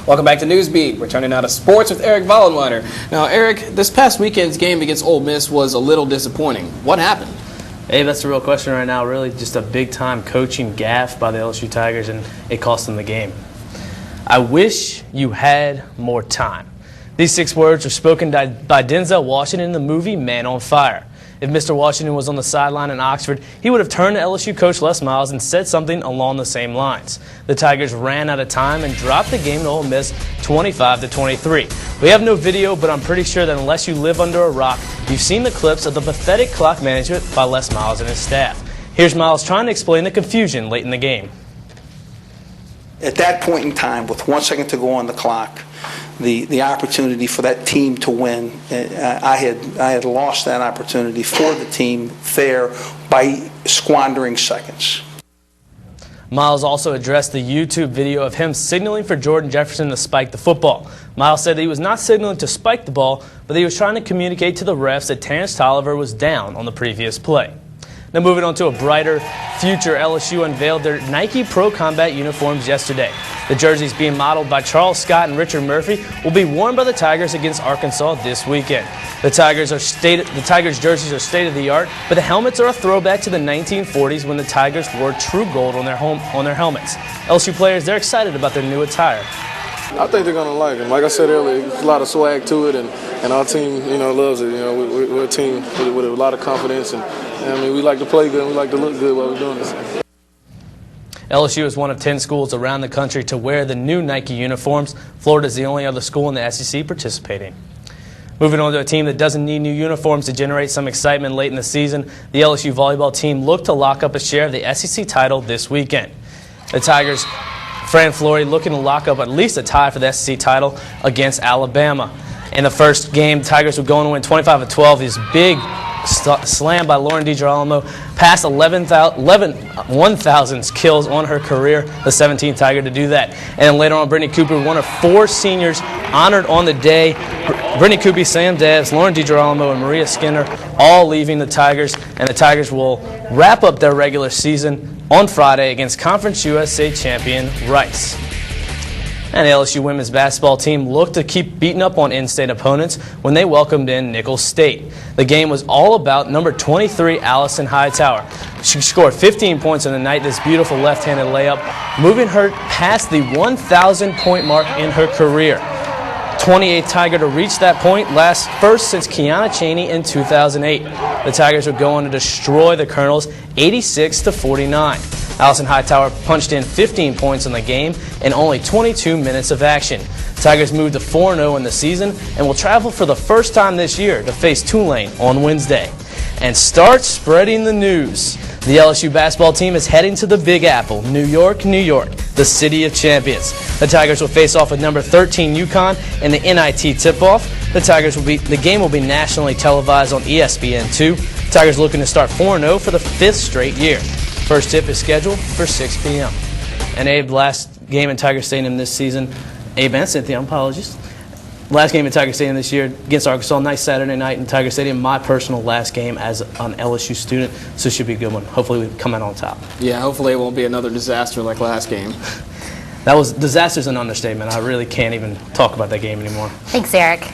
Welcome back to Newsbeat. We're turning now to sports with Erik Vollenweider. Now, Erik, this past weekend's game against Ole Miss was a little disappointing. What happened? Hey, that's the real question right now. Really just a big-time coaching gaffe by the LSU Tigers, and it cost them the game. I wish you had more time. These 6 words were spoken by Denzel Washington in the movie Man on Fire. If Mr. Washington was on the sideline in Oxford, he would have turned to LSU coach Les Miles and said something along the same lines. The Tigers ran out of time and dropped the game to Ole Miss 25-23. We have no video, but I'm pretty sure that unless you live under a rock, you've seen the clips of the pathetic clock management by Les Miles and his staff. Here's Miles trying to explain the confusion late in the game. At that point in time, with 1 second to go on the clock, the opportunity for that team to win, I had lost that opportunity for the team there by squandering seconds. Miles also addressed the YouTube video of him signaling for Jordan Jefferson to spike the football. Miles said that he was not signaling to spike the ball, but that he was trying to communicate to the refs that Terrence Tolliver was down on the previous play. Now moving on to a brighter future, LSU unveiled their Nike Pro Combat uniforms yesterday. The jerseys, being modeled by Charles Scott and Richard Murphy, will be worn by the Tigers against Arkansas this weekend. The Tigers jerseys are state-of-the-art, but the helmets are a throwback to the 1940s when the Tigers wore true gold on their helmets. LSU players, they're excited about their new attire. I think they're going to like them. Like I said earlier, there's a lot of swag to it, and our team, loves it. We're a team with a lot of confidence, and I mean, we like to play good, and we like to look good while we're doing this. LSU is one of 10 schools around the country to wear the new Nike uniforms. Florida is the only other school in the SEC participating. Moving on to a team that doesn't need new uniforms to generate some excitement late in the season, the LSU volleyball team looked to lock up a share of the SEC title this weekend. The Tigers' Fran Flory looking to lock up at least a tie for the SEC title against Alabama. In the first game, the Tigers were going to win 25-12. This big slam by Lauren DiGirolamo passed 1,000 kills on her career, the 17th Tiger to do that. And then later on, Brittany Cooper, one of 4 seniors honored on the day. Brittany Cooper, Sam Davis, Lauren DiGirolamo, and Maria Skinner all leaving the Tigers, and the Tigers will wrap up their regular season on Friday against Conference USA champion Rice. And the LSU women's basketball team looked to keep beating up on in-state opponents when they welcomed in Nicholls State. The game was all about number 23, Allison Hightower. She scored 15 points on the night, this beautiful left-handed layup, moving her past the 1,000-point mark in her career. 28th Tiger to reach that point, first since Kiana Chaney in 2008. The Tigers would go on to destroy the Colonels 86-49. Allison Hightower punched in 15 points in the game in only 22 minutes of action. Tigers moved to 4-0 in the season and will travel for the first time this year to face Tulane on Wednesday. And start spreading the news. The LSU basketball team is heading to the Big Apple, New York, New York, the city of champions. The Tigers will face off with number 13 UConn in the NIT tip-off. The game will be nationally televised on ESPN2. Tigers looking to start 4-0 for the 5th straight year. First tip is scheduled for 6 p.m. And Abe, last game in Tiger Stadium this season, Abe and Cynthia, apologies. Last game in Tiger Stadium this year against Arkansas, nice Saturday night in Tiger Stadium. My personal last game as an LSU student, so it should be a good one. Hopefully we come out on top. Yeah, hopefully it won't be another disaster like last game. Disaster's an understatement. I really can't even talk about that game anymore. Thanks, Erik.